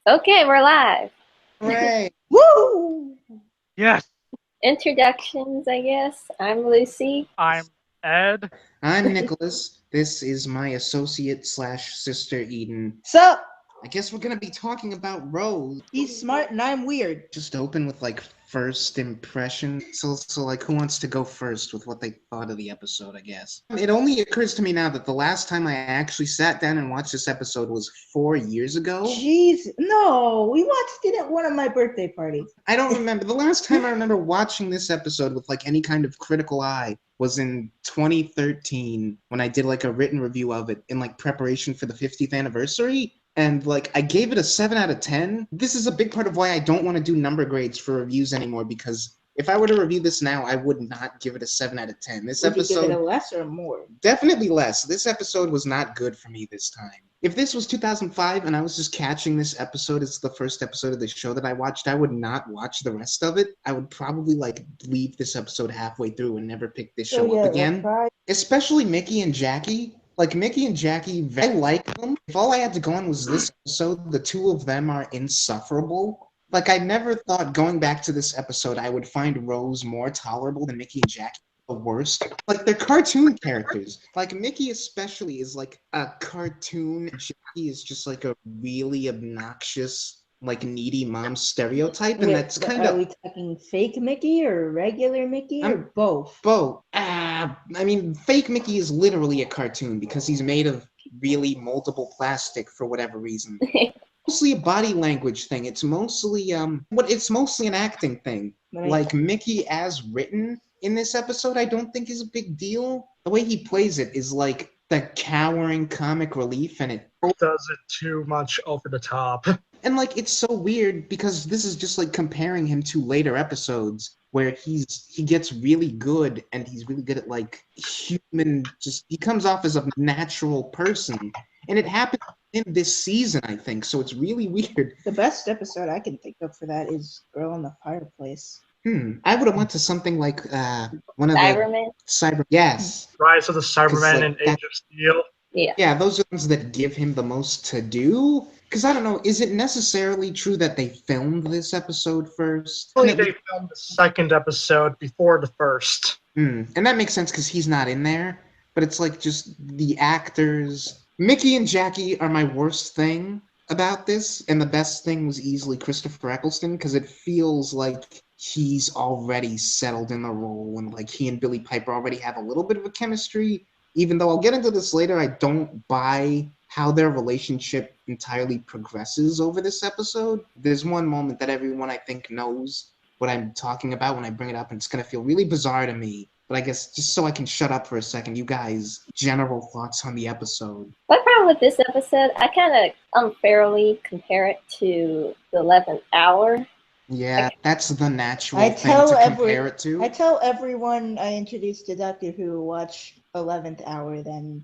Okay, we're live. Hooray! Woo! Yes, Introductions, I guess. I'm Lucy. I'm Ed. I'm Nicholas. This is my associate slash sister Eden. Sup? I guess we're gonna be talking about Rose. He's smart and I'm weird. Just open with like first impression. So like who wants to go first with what they thought of the episode, I guess. It only occurs to me now that the last time I actually sat down and watched this episode was 4 years ago. Jeez, no, we watched it at one of my birthday parties. I don't remember. The last time I remember watching this episode with like any kind of critical eye was in 2013 when I did like a written review of it in like preparation for the 50th anniversary. And like I gave it a 7 out of 10. This is a big part of why I don't want to do number grades for reviews anymore, because if I were to review this now, I would not give it a 7 out of 10. This Would episode, you give it a less or more? definitely less. This episode was not good for me this time. If this was 2005 and I was just catching this episode as the first episode of the show that I watched, I would not watch the rest of it. I would probably like leave this episode halfway through and never pick this show up again. Especially Mickey and Jackie. Like Mickey and Jackie, I like them. If all I had to go on was this episode, the two of them are insufferable. Like I never thought going back to this episode I would find Rose more tolerable than Mickey and Jackie. The worst. Like they're cartoon characters. Like Mickey especially is like a cartoon. Jackie is just like a really obnoxious, like needy mom stereotype, and that's kind Are of we talking fake Mickey or regular Mickey or both? both. I mean, fake Mickey is literally a cartoon because he's made of really moldable plastic for whatever reason. Mostly a body language thing. It's mostly it's mostly an acting thing. Right. Like Mickey as written in this episode, I don't think is a big deal. The way he plays it is like the cowering comic relief, and it Does it too much over the top. and like it's so weird because this is just like comparing him to later episodes where he gets really good, and he's really good at like human, just he comes off as a natural person. And it happened in this season, I think, so it's really weird. The best episode I can think of for that is Girl in the Fireplace. I would have went to something like one of Cyberman. the Cyber. Yes. Rise of the Cybermen like and that- Age of Steel. Yeah. Yeah, those are the ones that give him the most to do. Because I don't know, is it necessarily true that they filmed this episode first? Only they filmed the second episode before the first. And that makes sense because he's not in there. But it's like just the actors. Mickey and Jackie are my worst thing about this, and the best thing was easily Christopher Eccleston, because it feels like he's already settled in the role, and like he and Billy Piper already have a little bit of a chemistry. Even though I'll get into this later, I don't buy how their relationship entirely progresses over this episode. There's one moment that everyone I think knows what I'm talking about when I bring it up, and it's going to feel really bizarre to me. But I guess just so I can shut up for a second, you guys, general thoughts on the episode. My problem with this episode, I kind of unfairly compare it to the 11th hour. Yeah, that's the natural I thing tell to compare it to. I tell everyone I introduce to Doctor Who watch 11th hour, then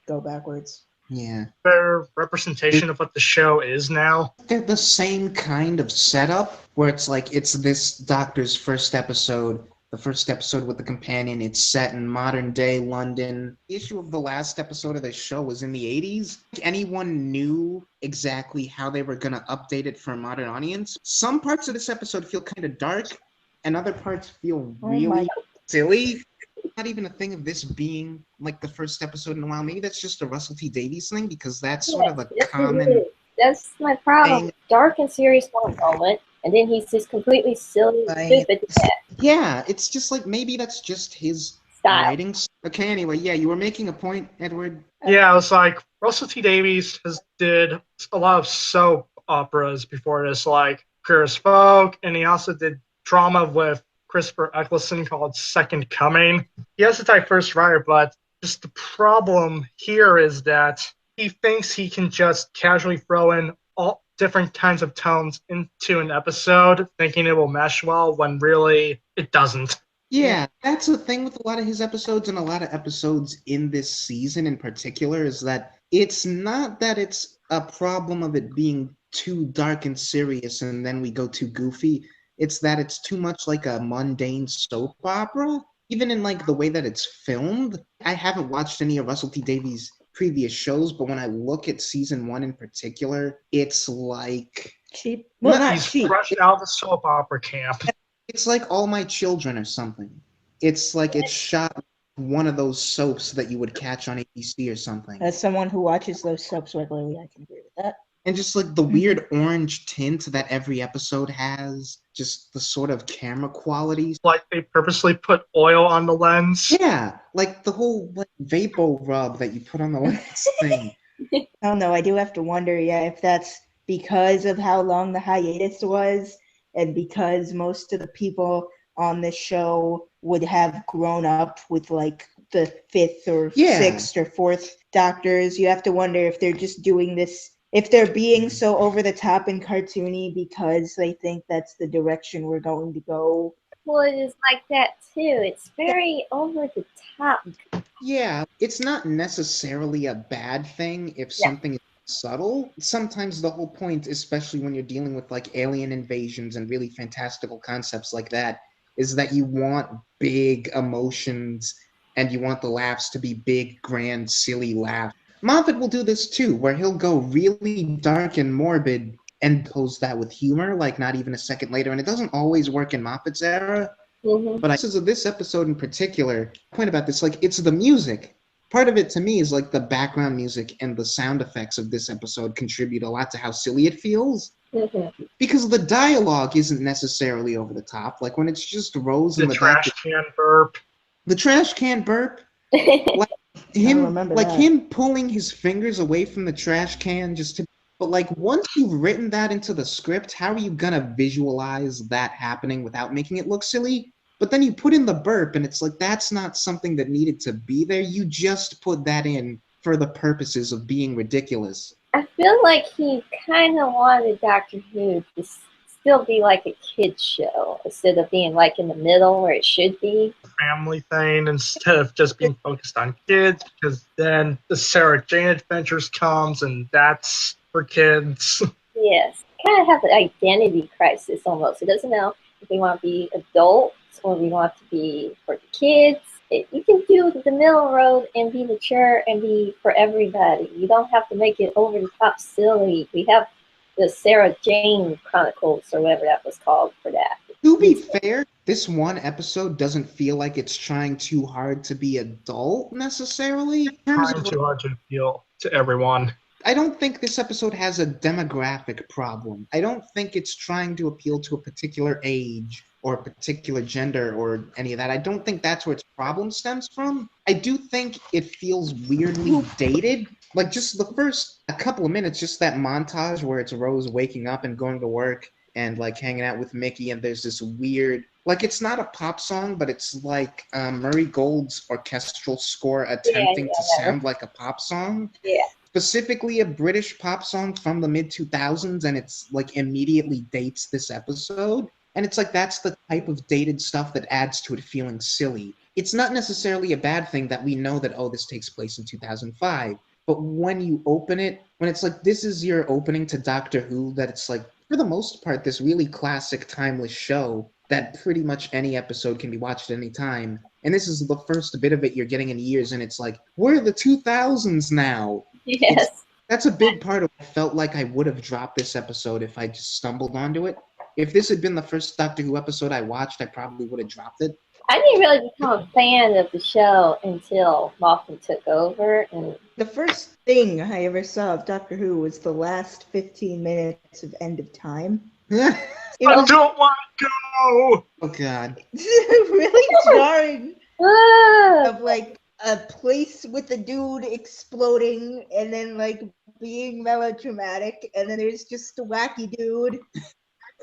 go backwards. Yeah. Better representation of what the show is now. They're the same kind of setup, where it's like it's this Doctor's first episode, the first episode with the companion. It's set in modern day London. The issue of the last episode of the show was in the 80s. Anyone knew exactly how they were going to update it for a modern audience. Some parts of this episode feel kind of dark, and other parts feel really silly. Not even a thing of this being like the first episode in a while. Maybe that's just a Russell T Davies thing, because that's sort of a common. That's my problem. thing. Dark and serious one moment, and then he's just completely silly and stupid to death. Yeah, it's just like maybe that's just his Style. writing. Okay, anyway, yeah, you were making a point, Edward. Yeah, I was like, Russell T Davies did a lot of soap operas before this, like Queer as Folk, and he also did drama with Christopher Eccleston called Second Coming. He has a diverse writer, but just the problem here is that he thinks he can just casually throw in all different kinds of tones into an episode, thinking it will mesh well, when really it doesn't. Yeah, that's the thing with a lot of his episodes, and a lot of episodes in this season in particular, is that it's not that it's a problem of it being too dark and serious and then we go too goofy. It's that it's too much like a mundane soap opera. Even in like the way that it's filmed. I haven't watched any of Russell T Davies' previous shows, but when I look at season 1 in particular, it's like Cheap. Well, not He's cheap. fresh out of the soap opera camp. it's like All My Children or something. It's like it's shot like one of those soaps that you would catch on ABC or something. As someone who watches those soaps regularly, I can agree with that. And just like the weird orange tint that every episode has, just the sort of camera qualities. Like they purposely put oil on the lens. Yeah, like the whole like vapor rub that you put on the lens thing. I don't know. I do have to wonder, if that's because of how long the hiatus was, and because most of the people on the show would have grown up with like the 5th or 6th or 4th Doctors. You have to wonder if they're just doing this, if they're being so over the top and cartoony because they think that's the direction we're going to go. Well, it is like that too. It's very over the top. Yeah, it's not necessarily a bad thing if something is subtle. Sometimes the whole point, especially when you're dealing with like alien invasions and really fantastical concepts like that, is that you want big emotions and you want the laughs to be big, grand, silly laughs. Moffat will do this too, where he'll go really dark and morbid and pose that with humor, like not even a second later. And it doesn't always work in Moffat's era. Mm-hmm. But this episode in particular, point about this, like it's the music. Part of it to me is like the background music and the sound effects of this episode contribute a lot to how silly it feels. Mm-hmm. Because the dialogue isn't necessarily over the top. Like when it's just Rose in the trash can burp. The trash can burp. Like him pulling his fingers away from the trash can just to. But like once you've written that into the script, how are you gonna visualize that happening without making it look silly? But then you put in the burp, and it's like that's not something that needed to be there. You just put that in for the purposes of being ridiculous. I feel like he kind of wanted Doctor Who to still be like a kid's show instead of being like in the middle where it should be. Family thing instead of just being focused on kids, because then the Sarah Jane Adventures comes, and that's for kids. Yes, kind of have an identity crisis almost. It doesn't know if we want to be adults or we want to be for the kids. You can do the middle road and be mature and be for everybody. You don't have to make it over the top silly. We have the Sarah Jane Chronicles or whatever that was called for that. To be fair, this one episode doesn't feel like it's trying too hard to be adult necessarily. Trying too hard to appeal to everyone. I don't think this episode has a demographic problem. I don't think it's trying to appeal to a particular age or a particular gender or any of that. I don't think that's where its problem stems from. I do think it feels weirdly dated. Like just the first couple of minutes, just that montage where it's Rose waking up and going to work and like hanging out with Mickey, and there's this weird, like it's not a pop song, but it's like Murray Gold's orchestral score attempting to sound like a pop song. Yeah. Specifically a British pop song from the mid-2000s, and it's like immediately dates this episode. And it's like that's the type of dated stuff that adds to it feeling silly. It's not necessarily a bad thing that we know that, oh, this takes place in 2005. But when you open it, when it's like this is your opening to Doctor Who, that it's like, for the most part, this really classic, timeless show that pretty much any episode can be watched at any time. And this is the first bit of it you're getting in years, and it's like, we're the 2000s now. Yes. That's a big part of it. I felt like I would have dropped this episode if I just stumbled onto it. If this had been the first Doctor Who episode I watched, I probably would have dropped it. I didn't really become a fan of the show until Moffat took over. And the first thing I ever saw of Doctor Who was the last 15 minutes of End of Time. I don't want to go! Oh, God. Really jarring. Ah! Of like a place with a dude exploding and then like being melodramatic, and then there's just a wacky dude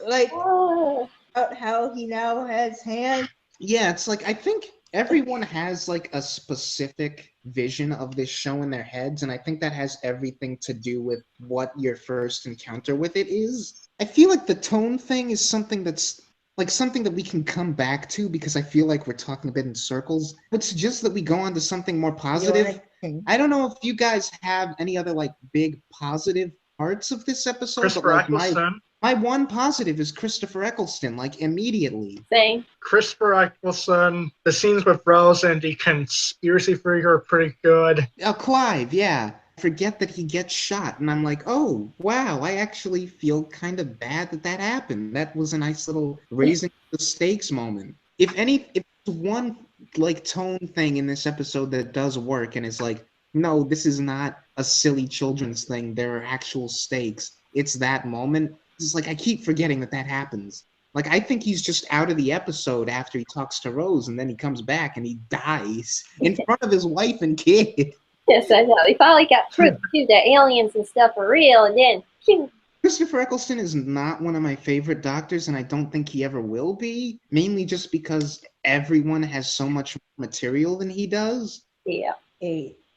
like about how he now has hands. Yeah, it's like I think everyone has like a specific vision of this show in their heads, and I think that has everything to do with what your first encounter with it is. I feel like the tone thing is something that's like something that we can come back to, because I feel like we're talking a bit in circles. It's just that we go on to something more positive. I don't know if you guys have any other like big positive parts of this episode. Christopher Eccleston. My one positive is Christopher Eccleston, like immediately. Same. Christopher Eccleston, the scenes with Rose and the conspiracy freak are pretty good. Clive, yeah. Forget that he gets shot, and I'm like, oh, wow, I actually feel kind of bad that that happened. That was a nice little raising the stakes moment. If one like tone thing in this episode that does work and is like, no, this is not a silly children's thing. There are actual stakes. It's that moment. It's like I keep forgetting that that happens. Like I think he's just out of the episode after he talks to Rose, and then he comes back and he dies in front of his wife and kid. Yes, I know. We finally got proof too that aliens and stuff are real, and then Christopher Eccleston is not one of my favorite doctors, and I don't think he ever will be, mainly just because everyone has so much more material than he does. yeah.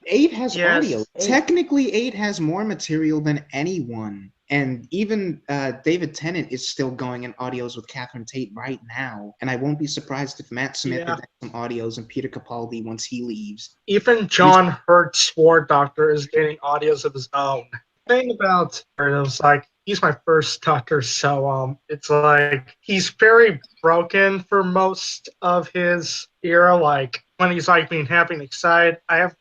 8 has Yes. audio. 8. Technically, 8 has more material than anyone. And even David Tennant is still going in audios with Catherine Tate right now. And I won't be surprised if Matt Smith Yeah. did some audios and Peter Capaldi once he leaves. Even John Hurt's War Doctor is getting audios of his own. The thing about it was like he's my first Doctor, so it's like he's very broken for most of his era. Like when he's like being happy and excited, I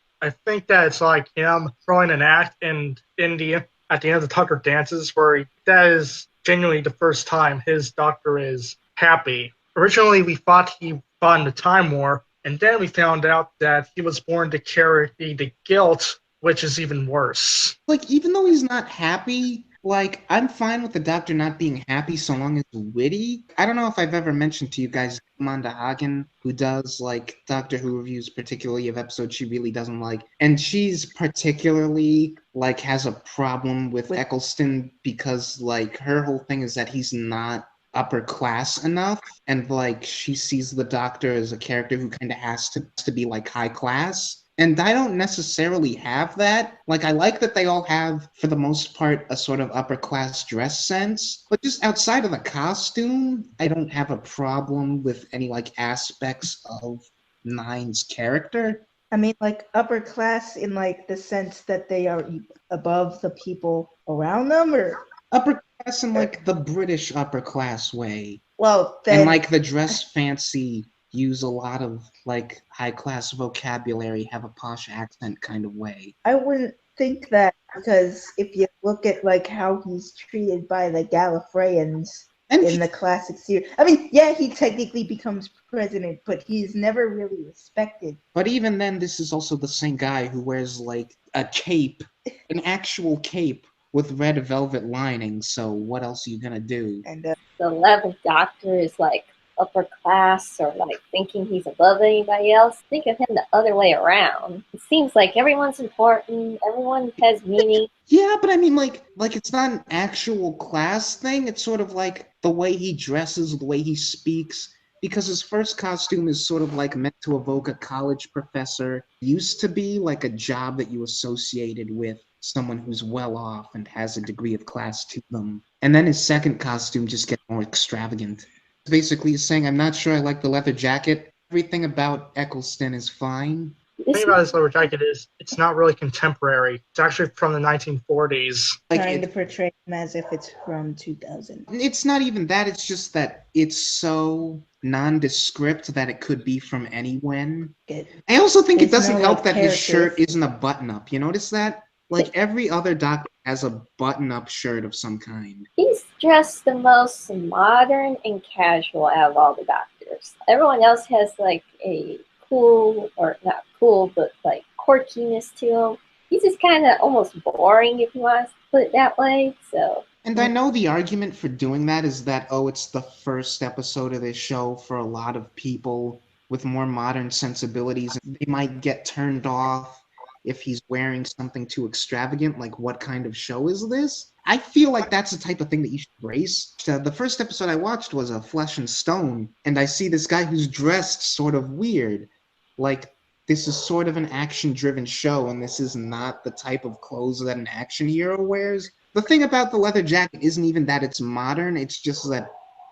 think that it's like him throwing an act in India at the end of the Tucker dances where that is genuinely the first time his Doctor is happy. Originally, we thought he fought in the Time War, and then we found out that he was born to carry the guilt, which is even worse. Like, even though he's not happy, like, I'm fine with the Doctor not being happy so long as it's witty. I don't know if I've ever mentioned to you guys Amanda Hagen, who does, like, Doctor Who reviews, particularly of episodes she really doesn't like. And she's particularly, like, has a problem with Eccleston because, like, her whole thing is that he's not upper class enough, and like she sees the Doctor as a character who kind of has to be like high class, and I don't necessarily have that. Like I like that they all have for the most part a sort of upper class dress sense, but just outside of the costume I don't have a problem with any like aspects of Nine's character. I mean, like upper class in like the sense that they are above the people around them, or upper class in like the British upper class way. Well, then, and like the dress fancy, use a lot of like high class vocabulary, have a posh accent kind of way. I wouldn't think that, because if you look at like how he's treated by the Gallifreyans in the classic series, I mean, yeah, he technically becomes president, but he's never really respected. But even then, this is also the same guy who wears like a cape, an actual cape with red velvet lining, so what else are you gonna do? And the 11th Doctor is like upper class or like thinking he's above anybody else. Think of him the other way around. It seems like everyone's important, everyone has meaning. Yeah, but I mean like it's not an actual class thing, it's sort of like the way he dresses, the way he speaks, because his first costume is sort of like meant to evoke a college professor, used to be like a job that you associated with someone who's well off and has a degree of class to them. And then his second costume just gets more extravagant. Basically he's saying, I'm not sure I like the leather jacket. Everything about Eccleston is fine. The thing about this leather jacket is it's not really contemporary. It's actually from the 1940s. Trying to portray him as if it's from 2000. It's not even that, it's just that it's so nondescript that it could be from anyone. I also think it doesn't help that his shirt isn't a button-up. You notice that? Like every other Doctor has a button-up shirt of some kind. He's dressed the most modern and casual out of all the Doctors. Everyone else has like a cool, or not cool, but like quirkiness to him. He's just kind of almost boring, if you want to put it that way. So. And I know the argument for doing that is that, oh, it's the first episode of this show for a lot of people with more modern sensibilities. They might get turned off if he's wearing something too extravagant, like what kind of show is this? I feel like that's the type of thing that you should embrace. The first episode I watched was a Flesh and Stone, and I see this guy who's dressed sort of weird. Like, this is sort of an action-driven show, and this is not the type of clothes that an action hero wears. The thing about the leather jacket isn't even that it's modern, it's just that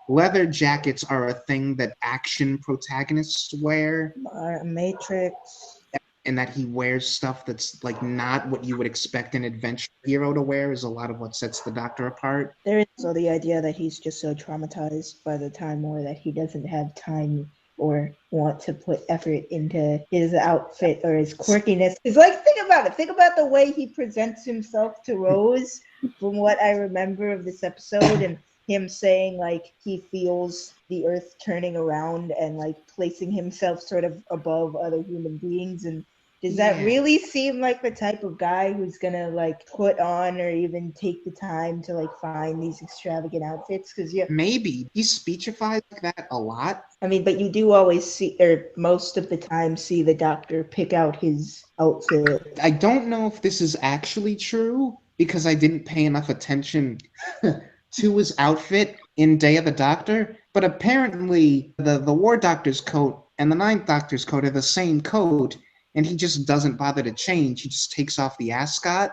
leather jackets are a thing that action protagonists wear. Matrix. and that he wears stuff that's like not what you would expect an adventure hero to wear is a lot of what sets the Doctor apart. There is also the idea that he's just so traumatized by the Time War that he doesn't have time or want to put effort into his outfit or his quirkiness. It's like, think about it. Think about the way he presents himself to Rose from what I remember of this episode, and him saying like he feels the earth turning around and like placing himself sort of above other human beings. And does that really seem like the type of guy who's gonna like put on or even take the time to like find these extravagant outfits? Because maybe he speechifies like that a lot. I mean, but you do always see, or most of the time, see the Doctor pick out his outfit. I don't know if this is actually true because I didn't pay enough attention to his outfit in Day of the Doctor, but apparently the War Doctor's coat and the Ninth Doctor's coat are the same coat, and he just doesn't bother to change. He just takes off the ascot.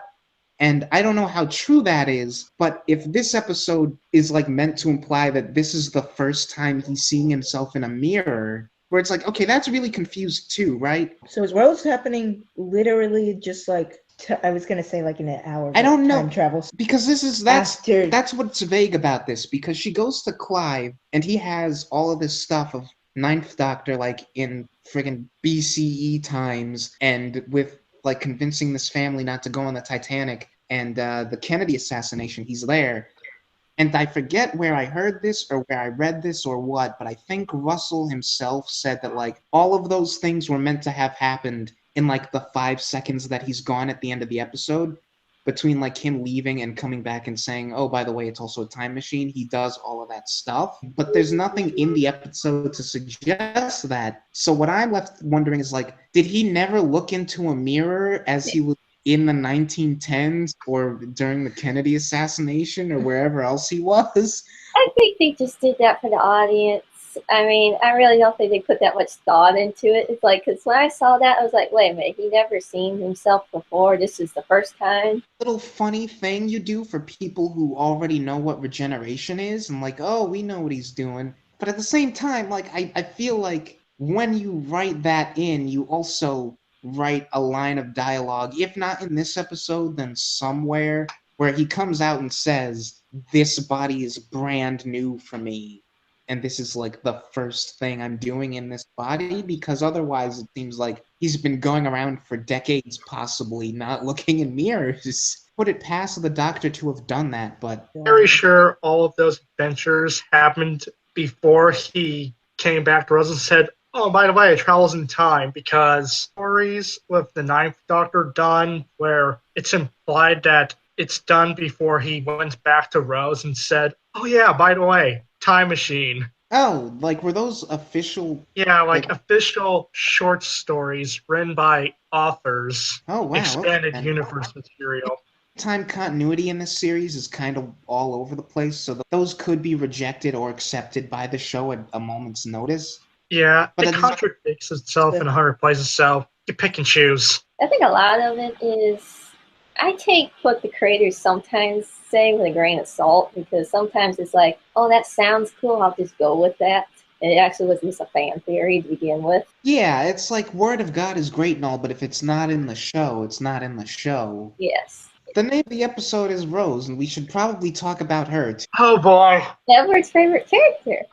And I don't know how true that is, but if this episode is like meant to imply that this is the first time he's seeing himself in a mirror, where it's like, okay, that's really confused too, right? So is Rose happening literally just like, I was going to say like in an hour. I don't know. Time travel. Because that's what's vague about this, because she goes to Clive and he has all of this stuff of Ninth Doctor like in friggin' BCE times and with like convincing this family not to go on the Titanic and the Kennedy assassination, he's there. And I forget where I heard this or where I read this or what, but I think Russell himself said that like all of those things were meant to have happened in like the 5 seconds that he's gone at the end of the episode, between like him leaving and coming back and saying, oh, by the way, it's also a time machine. He does all of that stuff, but there's nothing in the episode to suggest that. So what I'm left wondering is like, did he never look into a mirror as he was in the 1910s or during the Kennedy assassination or wherever else he was? I think they just did that for the audience. I mean, I really don't think they put that much thought into it. It's like, because when I saw that, I was like, wait a minute, he never seen himself before. This is the first time. Little funny thing you do for people who already know what regeneration is and like, oh, we know what he's doing. But at the same time, like, I feel like when you write that in, you also write a line of dialogue, if not in this episode, then somewhere, where he comes out and says, this body is brand new for me. And this is like the first thing I'm doing in this body, because otherwise it seems like he's been going around for decades, possibly not looking in mirrors. Put it past the Doctor to have done that, but Very sure all of those adventures happened before he came back to us and said, oh, by the way, it travels in time, because stories with the Ninth Doctor done where it's implied that it's done before he went back to Rose and said, oh yeah, by the way, time machine. Oh, like were those official? Yeah, like official short stories written by authors. Oh, wow. Expanded Okay. universe material. Time continuity in this series is kind of all over the place, so those could be rejected or accepted by the show at a moment's notice. Yeah, But it contradicts itself in 100 places, so you pick and choose. I think a lot of it is, I take what the creators sometimes say with a grain of salt, because sometimes it's like, oh, that sounds cool, I'll just go with that. And it actually was just a fan theory to begin with. Yeah, it's like Word of God is great and all, but if it's not in the show, it's not in the show. Yes. The name of the episode is Rose, and we should probably talk about her. Oh boy. Edward's favorite character.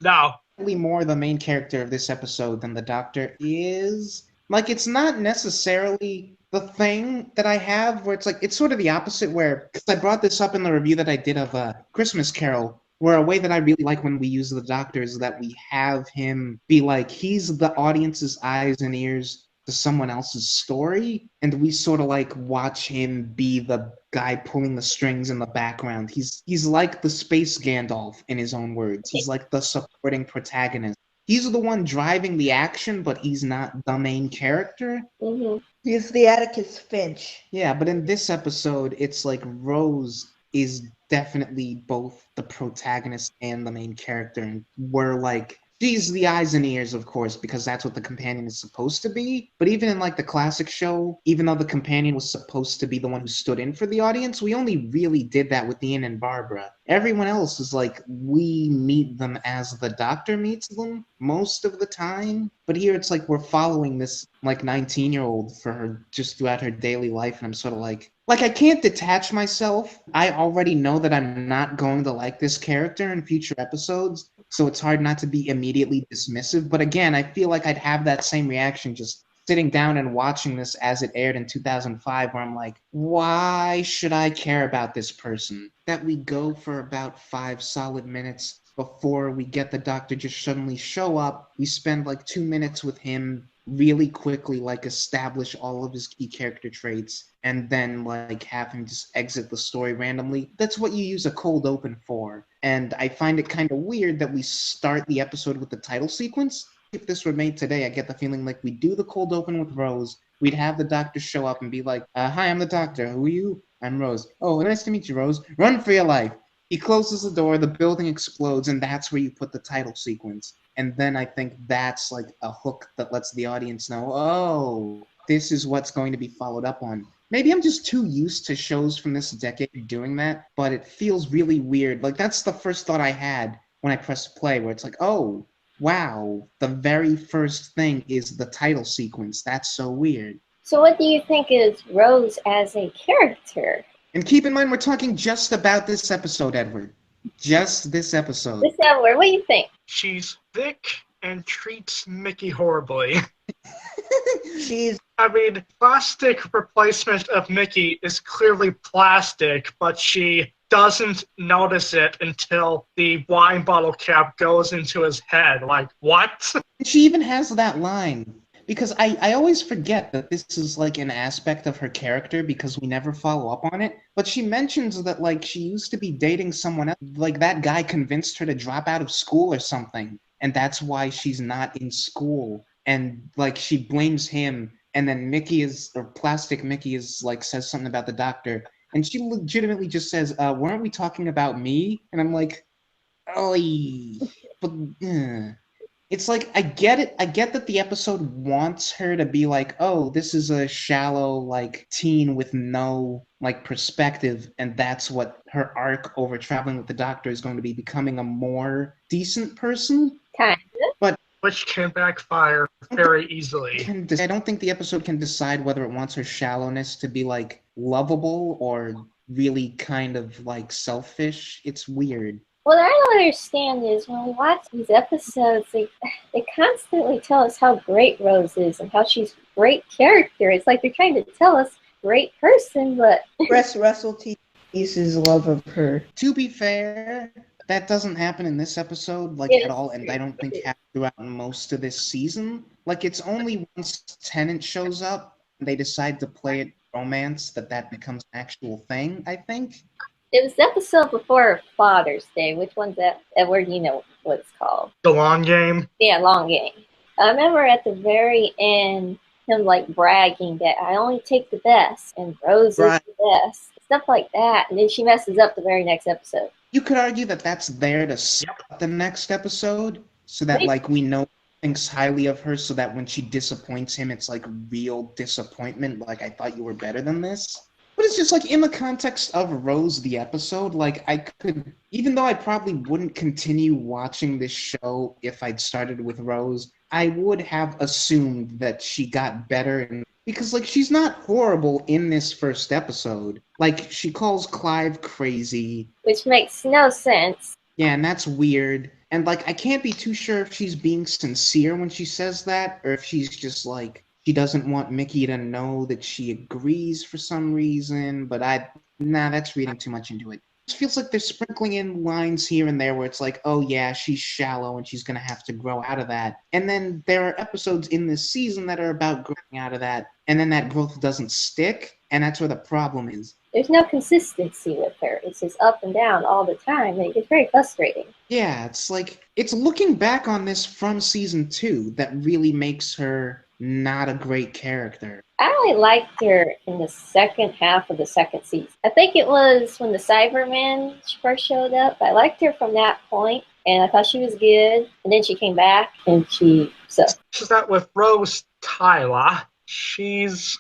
No. More the main character of this episode than the Doctor is. Like, it's not necessarily the thing that I have where it's like, it's sort of the opposite where, because I brought this up in the review that I did of Christmas Carol, where a way that I really like when we use the Doctor is that we have him be like, he's the audience's eyes and ears to someone else's story, and we sort of like watch him be the guy pulling the strings in the background. He's like the space Gandalf, in his own words. He's like the supporting protagonist. He's the one driving the action, but he's not the main character. Mm-hmm. He's the Atticus Finch. Yeah, but in this episode, it's like Rose is definitely both the protagonist and the main character, and we're like She's the eyes and ears, of course, because that's what the companion is supposed to be. But even in like the classic show, even though the companion was supposed to be the one who stood in for the audience, we only really did that with Ian and Barbara. Everyone else is like, we meet them as the Doctor meets them most of the time. But here it's like we're following this like 19-year-old for her just throughout her daily life, and I'm sort of like I can't detach myself. I already know that I'm not going to like this character in future episodes, so it's hard not to be immediately dismissive. But again, I feel like I'd have that same reaction just sitting down and watching this as it aired in 2005, where I'm like, why should I care about this person? That we go for about 5 solid minutes before we get the Doctor just suddenly show up. We spend like 2 minutes with him, really quickly like establish all of his key character traits, and then like have him just exit the story randomly. That's what you use a cold open for. And I find it kind of weird that we start the episode with the title sequence. If this were made today, I get the feeling like we do the cold open with Rose, we'd have the Doctor show up and be like, hi, I'm the Doctor. Who are you? I'm Rose. Oh, nice to meet you, Rose. Run for your life. He closes the door, the building explodes, and that's where you put the title sequence. And then I think that's like a hook that lets the audience know, oh, this is what's going to be followed up on. Maybe I'm just too used to shows from this decade doing that, but it feels really weird. Like, that's the first thought I had when I pressed play, where it's like, oh, wow, the very first thing is the title sequence. That's so weird. So what do you think is Rose as a character? And keep in mind, we're talking just about this episode, Edward. Just this episode. This Edward, what do you think? She's thick and treats Mickey horribly. She's I mean, plastic replacement of Mickey is clearly plastic, but she doesn't notice it until the wine bottle cap goes into his head. Like, what? She even has that line. Because I always forget that this is like an aspect of her character because we never follow up on it. But she mentions that like she used to be dating someone else. Like that guy convinced her to drop out of school or something. And that's why she's not in school. And like she blames him. And then Plastic Mickey is like says something about the Doctor. And she legitimately just says, weren't we talking about me? And I'm like, oh, but it's like, I get it. I get that the episode wants her to be like, oh, this is a shallow, like, teen with no, like, perspective, and that's what her arc over traveling with the Doctor is going to be, becoming a more decent person. Kind of. But which can backfire very easily. I don't think the episode can decide whether it wants her shallowness to be, like, lovable or really kind of, like, selfish. It's weird. What I don't understand is when we watch these episodes, they constantly tell us how great Rose is and how she's a great character. It's like they're trying to tell us great person, but Russell T. Davies' love of her. To be fair, that doesn't happen in this episode, like, at all, and I don't think happens throughout most of this season. Like, it's only once Tennant shows up and they decide to play it romance that becomes an actual thing, I think. It was the episode before Father's Day. Which one's that? Edward, you know what it's called. The Long Game? Yeah, Long Game. I remember at the very end, him like bragging that I only take the best, and Rose is the best. Stuff like that. And then she messes up the very next episode. You could argue that that's there to set the next episode, so that like we know thinks highly of her, so that when she disappoints him, it's like real disappointment. Like, I thought you were better than this. But it's just like in the context of Rose, the episode, like I could, even though I probably wouldn't continue watching this show if I'd started with Rose, I would have assumed that she got better. Because like she's not horrible in this first episode. Like she calls Clive crazy. Which makes no sense. Yeah, and that's weird. And like I can't be too sure if she's being sincere when she says that, or if she's just like, she doesn't want Mickey to know that she agrees for some reason, but that's reading too much into it. It feels like they're sprinkling in lines here and there where it's like, oh yeah, she's shallow and she's going to have to grow out of that. And then there are episodes in this season that are about growing out of that, and then that growth doesn't stick, and that's where the problem is. There's no consistency with her. It's just up and down all the time, and it gets very frustrating. Yeah, it's like, it's looking back on this from season 2 that really makes her not a great character. I only liked her in the second half of the second season. I think it was when the Cybermen first showed up. I liked her from that point. and I thought she was good. And then she came back, and she sucked. Just that with Rose Tyler, she's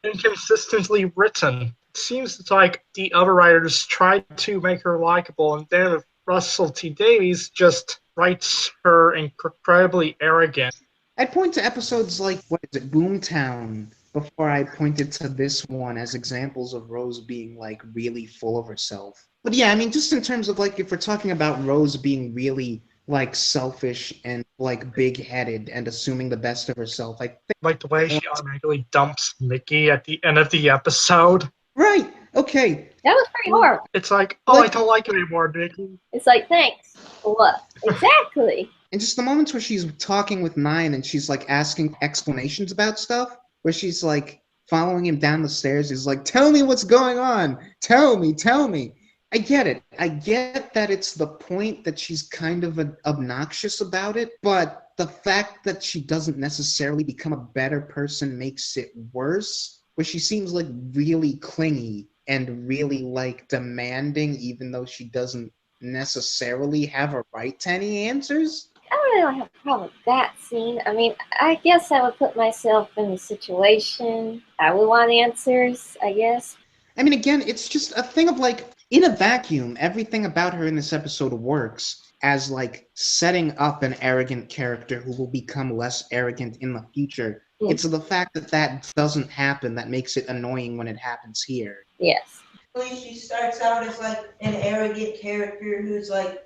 inconsistently written. It seems it's like the other writers tried to make her likable, and then Russell T Davies just writes her incredibly arrogant. I'd point to episodes like, what is it, Boomtown, before I pointed to this one as examples of Rose being, like, really full of herself. But yeah, I mean, just in terms of, like, if we're talking about Rose being really, like, selfish and, like, big-headed and assuming the best of herself, I think... Like the way she automatically dumps Mickey at the end of the episode. Right, okay. That was pretty horrible. It's like, oh, I don't like you anymore, Mickey. It's like, thanks. For what? Exactly. And just the moments where she's talking with Nine and she's, like, asking explanations about stuff, where she's, like, following him down the stairs, he's like, tell me what's going on! Tell me, tell me! I get it. I get that it's the point that she's kind of obnoxious about it, but the fact that she doesn't necessarily become a better person makes it worse, where she seems, like, really clingy and really, like, demanding, even though she doesn't necessarily have a right to any answers. I don't really have a problem with that scene. I mean, I guess I would put myself in the situation. I would want answers, I guess. I mean, again, it's just a thing of, like, in a vacuum, everything about her in this episode works as, like, setting up an arrogant character who will become less arrogant in the future. Mm. It's the fact that that doesn't happen that makes it annoying when it happens here. Yes. She starts out as, like, an arrogant character who's, like,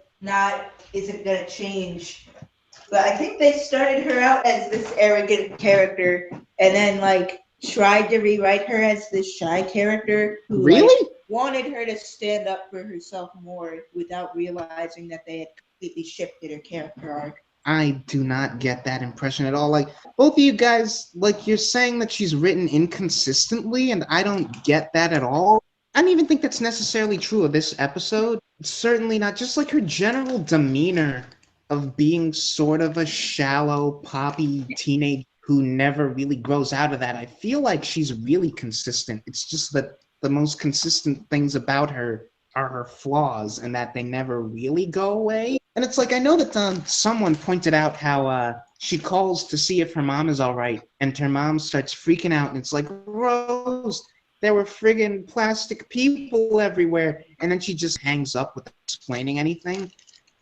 isn't gonna change. But I think they started her out as this arrogant character and then, like, tried to rewrite her as this shy character who, Really? like, wanted her to stand up for herself more without realizing that they had completely shifted her character arc. I do not get that impression at all. Like, both of you guys, like, you're saying that she's written inconsistently, and I don't get that at all. I don't even think that's necessarily true of this episode. It's certainly not. Just, like, her general demeanor of being sort of a shallow, poppy teenage who never really grows out of that. I feel like she's really consistent. It's just that the most consistent things about her are her flaws and that they never really go away. And it's like, I know that someone pointed out how she calls to see if her mom is all right, and her mom starts freaking out, and it's like, Rose, there were friggin' plastic people everywhere. And then she just hangs up without explaining anything.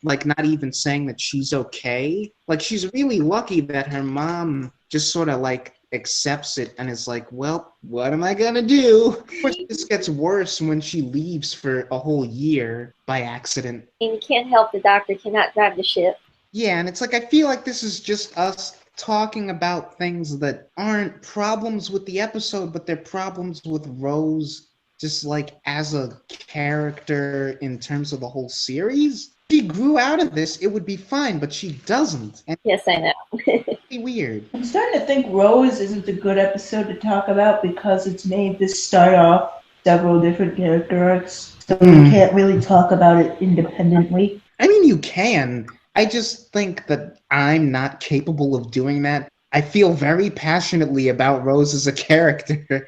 Like, not even saying that she's okay. Like, she's really lucky that her mom just sort of, like, accepts it and is like, well, what am I gonna do? Of course, this gets worse when she leaves for a whole year by accident. And you can't help the Doctor cannot drive the ship. Yeah, and it's like, I feel like this is just us talking about things that aren't problems with the episode, but they're problems with Rose, just, like, as a character in terms of the whole series. If she grew out of this, it would be fine, but she doesn't. And Yes, I know. it's really weird. I'm starting to think Rose isn't a good episode to talk about because it's made to start off several different character arcs, so we can't really talk about it independently. I mean, you can. I just think that I'm not capable of doing that. I feel very passionately about Rose as a character,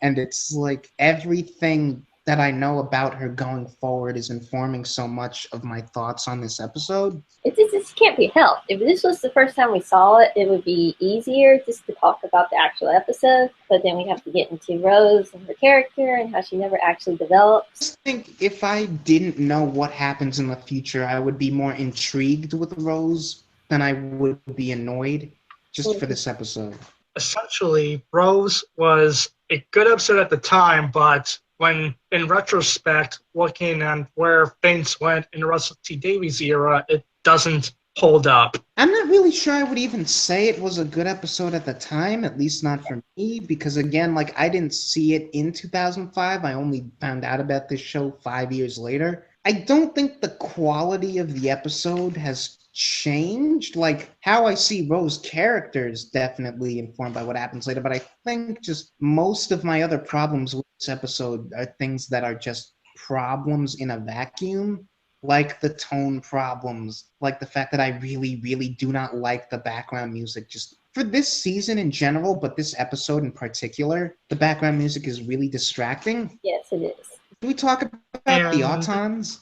and it's like everything that I know about her going forward is informing so much of my thoughts on this episode. It just can't be helped. If this was the first time we saw it, it would be easier just to talk about the actual episode, but then we have to get into Rose and her character and how she never actually develops. I think if I didn't know what happens in the future, I would be more intrigued with Rose than I would be annoyed just for this episode. Essentially, Rose was a good episode at the time, but when, in retrospect, looking at where things went in the Russell T Davies era, it doesn't hold up. I'm not really sure I would even say it was a good episode at the time, at least not for me, because again, like, I didn't see it in 2005. I only found out about this show 5 years later. I don't think the quality of the episode has changed. Like, how I see Rose's character is definitely informed by what happens later, but I think just most of my other problems with this episode are things that are just problems in a vacuum, like the tone problems, like the fact that I really, really do not like the background music just for this season in general, but this episode in particular. The background music is really distracting. Yes, it is. Can we talk about the Autons?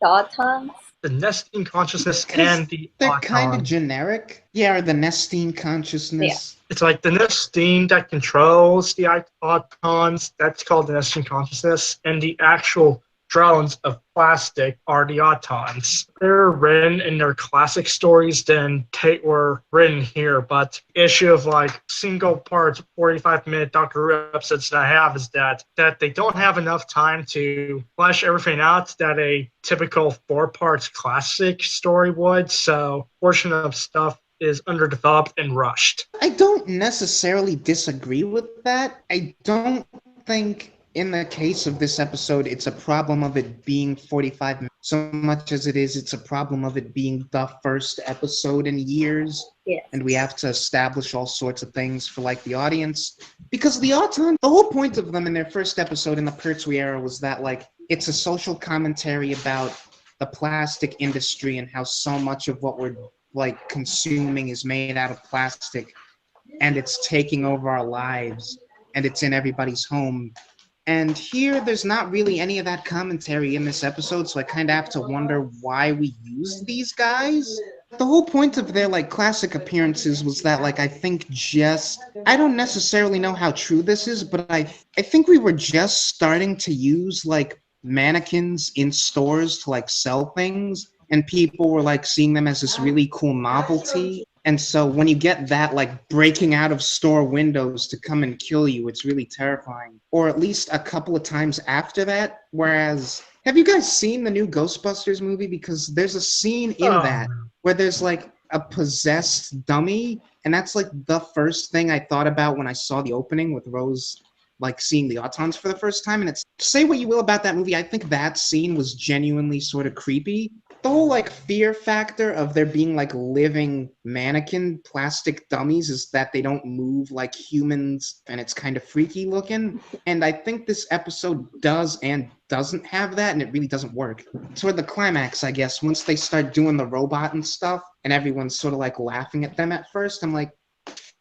The Autons? The nesting consciousness Because and the they're kind of Autons. generic. Yeah, or the Nestine consciousness. It's like the Nestine that controls the Autons, that's called the Nestine consciousness, and the actual drones of plastic are the Autons. They're written in their classic stories than they were written here, but the issue of like single parts, 45-minute Doctor Who episodes that I have is that they don't have enough time to flesh everything out that a typical 4 parts classic story would, so portion of stuff is underdeveloped and rushed. I don't necessarily disagree with that. I don't think in the case of this episode it's a problem of it being 45 minutes so much as it's a problem of it being the first episode in years. Yes. And we have to establish all sorts of things for like the audience. Because the Auton, the whole point of them in their first episode in the Pertwee era was that like it's a social commentary about the plastic industry and how so much of what we're like consuming is made out of plastic, and it's taking over our lives, and it's in everybody's home. And here there's not really any of that commentary in this episode, so I kind of have to wonder why we used these guys. The whole point of their like classic appearances was that like I think just I don't necessarily know how true this is, but I think we were just starting to use like mannequins in stores to like sell things, and people were like seeing them as this really cool novelty. And so when you get that like breaking out of store windows to come and kill you, it's really terrifying. Or at least a couple of times after that. Whereas, have you guys seen the new Ghostbusters movie? Because there's a scene in that where there's like a possessed dummy, and that's like the first thing I thought about when I saw the opening with Rose like seeing the Autons for the first time. And it's, say what you will about that movie, I think that scene was genuinely sort of creepy. The whole like fear factor of there being like living mannequin plastic dummies is that they don't move like humans, and it's kind of freaky looking. And I think this episode does and doesn't have that, and it really doesn't work. Toward the climax, I guess, once they start doing the robot and stuff, and everyone's sort of like laughing at them at first, I'm like,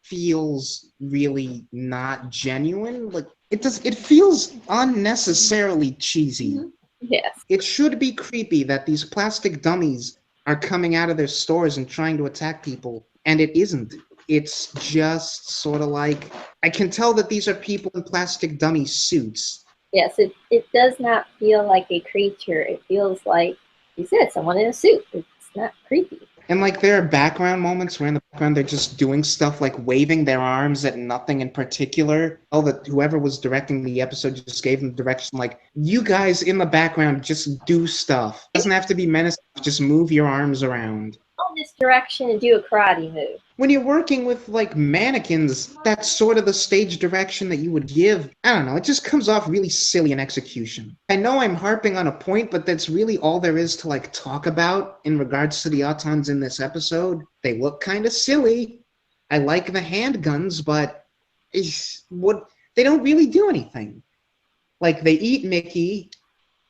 feels really not genuine. Like it feels unnecessarily cheesy. Mm-hmm. Yes. It should be creepy that these plastic dummies are coming out of their stores and trying to attack people, and it isn't. It's just sort of like, I can tell that these are people in plastic dummy suits. Yes, it does not feel like a creature. It feels like, you said, someone in a suit. It's not creepy. And like there are background moments where in the background they're just doing stuff like waving their arms at nothing in particular. Oh, that whoever was directing the episode just gave them direction like, you guys in the background just do stuff. It doesn't have to be menacing, just move your arms around. Go this direction and do a karate move. When you're working with like mannequins, that's sort of the stage direction that you would give. I don't know, it just comes off really silly in execution. I know I'm harping on a point, but that's really all there is to like talk about in regards to the Autons in this episode. They look kind of silly. I like the handguns, but they don't really do anything. Like they eat Mickey.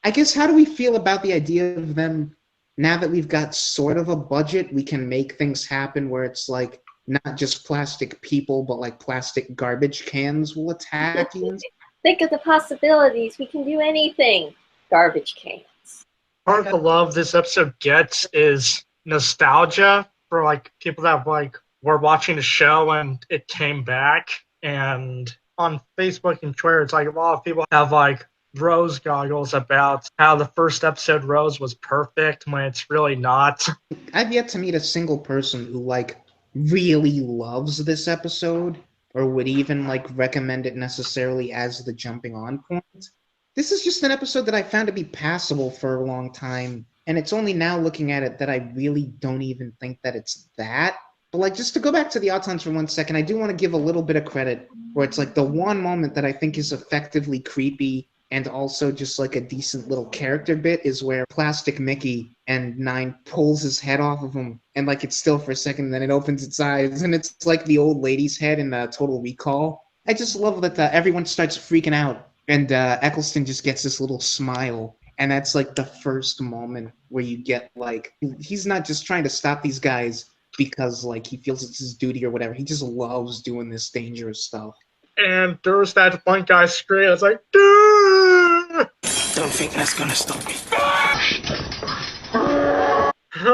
I guess, how do we feel about the idea of them? Now that we've got sort of a budget, we can make things happen where it's like not just plastic people, but like plastic garbage cans will attack you. Think of the possibilities. We can do anything. Garbage cans. Part of the love this episode gets is nostalgia for like people that like were watching the show when it came back. And on Facebook and Twitter, it's like a lot of people have like rose goggles about how the first episode Rose was perfect when it's really not. I've yet to meet a single person who like really loves this episode or would even like recommend it necessarily as the jumping on point. This is just an episode that I found to be passable for a long time, and it's only now looking at it that I really don't even think that it's that. But like, just to go back to the Autons for 1 second, I do want to give a little bit of credit where it's like the one moment that I think is effectively creepy and also just like a decent little character bit is where Plastic Mickey and Nine pulls his head off of him, and like it's still for a second, and then it opens its eyes, and it's like the old lady's head in Total Recall. I just love that everyone starts freaking out, and Eccleston just gets this little smile, and that's like the first moment where you get like, he's not just trying to stop these guys because like he feels it's his duty or whatever. He just loves doing this dangerous stuff. And there was that one guy screaming. I was like, dude! Don't think that's gonna stop me.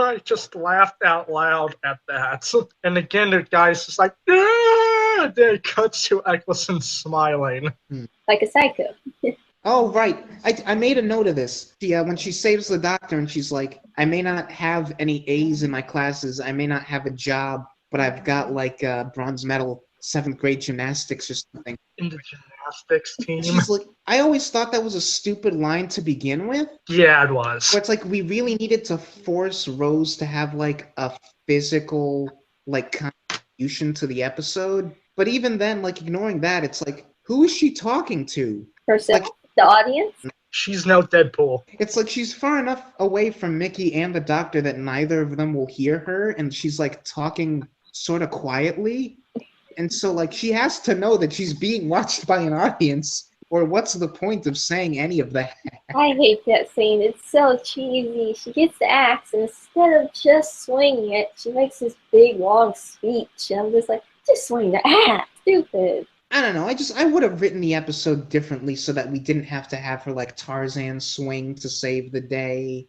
I just laughed out loud at that. And again, the guy's just like, ah! Then it cuts to Eccleston smiling. Like a psycho. Oh, right. I made a note of this. When she saves the doctor and she's like, I may not have any A's in my classes, I may not have a job, but I've got like a bronze medal 7th grade gymnastics or something. In the gymnastics team. She's like, I always thought that was a stupid line to begin with. Yeah, it was. But it's like we really needed to force Rose to have like a physical like contribution to the episode. But even then, like ignoring that, it's like, who is she talking to? Herself, Like, the audience. She's no Deadpool. it's like she's far enough away from Mickey and the doctor that neither of them will hear her, and she's like talking sort of quietly. And so like she has to know that she's being watched by an audience, or what's the point of saying any of that? I hate that scene. It's so cheesy. She gets the axe, and instead of just swinging it, she makes this big, long speech. And I'm just like, just swing the axe. Stupid. I don't know. I would have written the episode differently so that we didn't have to have her like Tarzan swing to save the day.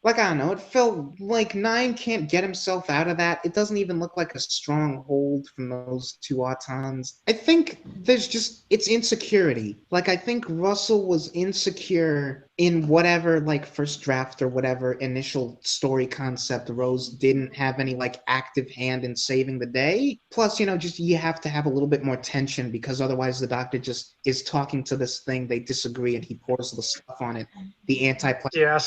Like, I don't know, it felt like Nine can't get himself out of that. It doesn't even look like a strong hold from those two Autons. I think it's insecurity. Like, I think Russell was insecure in whatever, like, first draft or whatever initial story concept Rose didn't have any, like, active hand in saving the day. Plus, just you have to have a little bit more tension because otherwise the Doctor just is talking to this thing, they disagree, and he pours the stuff on it. The anti-plastic. Yeah,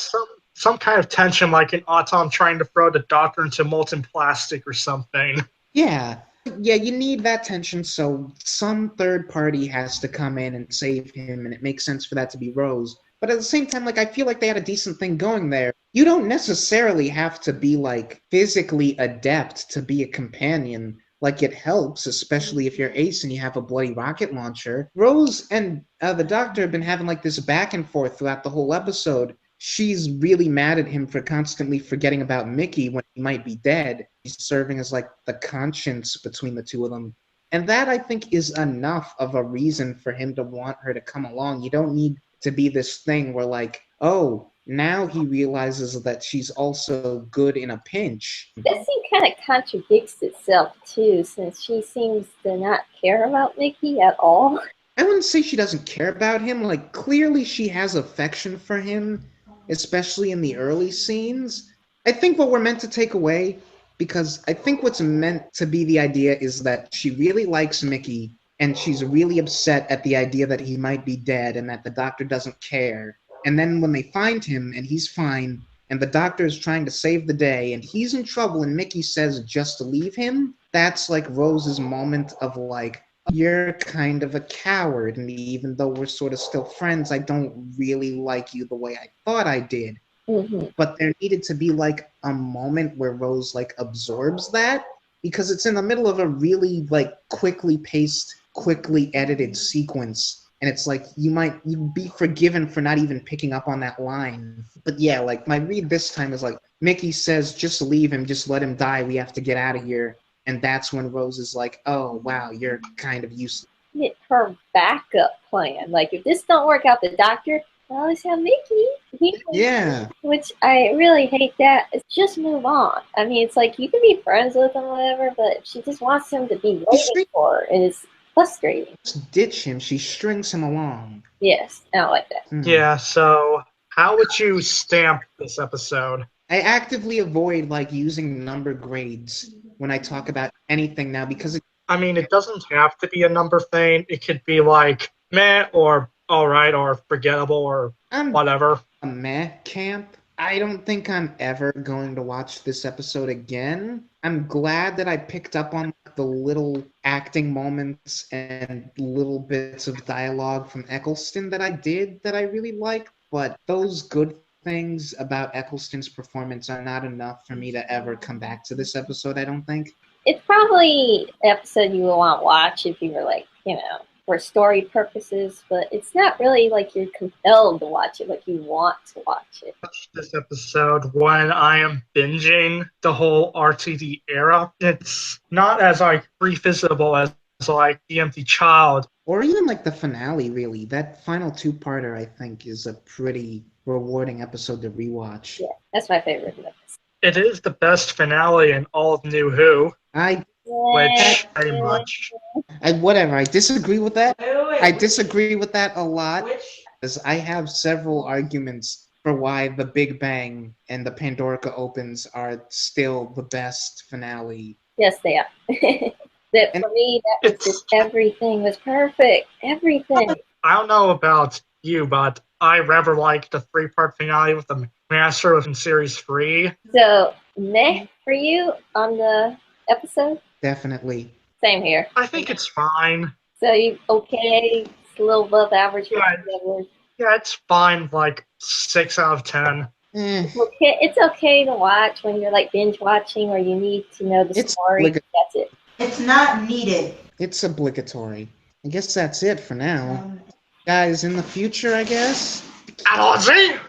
some kind of tension, like an Auton trying to throw the Doctor into molten plastic or something. Yeah, you need that tension, so some third party has to come in and save him, and it makes sense for that to be Rose. But at the same time, like, I feel like they had a decent thing going there. You don't necessarily have to be, like, physically adept to be a companion. Like, it helps, especially if you're Ace and you have a bloody rocket launcher. Rose and the Doctor have been having, like, this back and forth throughout the whole episode. She's really mad at him for constantly forgetting about Mickey when he might be dead. He's serving as like the conscience between the two of them. And that, I think, is enough of a reason for him to want her to come along. You don't need to be this thing where like, oh, now he realizes that she's also good in a pinch. This scene kind of contradicts itself too, since she seems to not care about Mickey at all. I wouldn't say she doesn't care about him. Like, clearly she has affection for him, especially in the early scenes. I think what we're meant to take away, because I think what's meant to be the idea is that she really likes Mickey, and she's really upset at the idea that he might be dead and that the Doctor doesn't care. And then when they find him and he's fine, and the Doctor is trying to save the day, and he's in trouble, and Mickey says just to leave him, that's like Rose's moment of like, you're kind of a coward, and even though we're sort of still friends, I don't really like you the way I thought I did. Mm-hmm. But there needed to be like a moment where Rose like absorbs that, because it's in the middle of a really like quickly paced, quickly edited sequence, and it's like you'd be forgiven for not even picking up on that line. But yeah, like my read this time is like Mickey says, just leave him, just let him die, we have to get out of here. And that's when Rose is like, oh, wow, you're kind of useless. Her backup plan. Like, if this don't work out, the Doctor, I always have Mickey. Yeah. Which I really hate that. It's just move on. I mean, it's like, you can be friends with him, whatever, but she just wants him to be waiting for her, and it's frustrating. Just ditch him. She strings him along. Yes, I don't like that. Yeah, so how would you stamp this episode? I actively avoid, like, using number grades when I talk about anything now, because it doesn't have to be a number thing. It could be like meh or all right or forgettable or whatever. A meh camp. I don't think I'm ever going to watch this episode again. I'm glad that I picked up on the little acting moments and little bits of dialogue from Eccleston that I really liked, but those good things about Eccleston's performance are not enough for me to ever come back to this episode, I don't think. It's probably an episode you would want to watch if you were like, for story purposes, but it's not really like you're compelled to watch it, like you want to watch it. Watch this episode when I am binging the whole RTD era. It's not as like revisitable as like The Empty Child. Or even like the finale, really. That final two-parter, I think, is a pretty rewarding episode to rewatch. Yeah, That's my favorite episode. It is the best finale in all of New Who, I which very much. whatever. I disagree with that. Wait, I disagree with that a lot. Which? Because I have several arguments for why the Big Bang and the Pandorica Opens are still the best finale. Yes, they are. That for me, that was just everything was perfect. Everything. I don't know about you, but I rather like the 3-part finale with the Master in Series 3. So, meh for you on the episode? Definitely. Same here. I think it's fine. So, you okay? It's a little above average. Yeah. Yeah, it's fine, like 6 out of 10. Okay, it's okay to watch when you're like binge watching or you need to know the story. That's it. It's not needed. It's obligatory. I guess that's it for now. Guys, in the future, I guess? Allergy!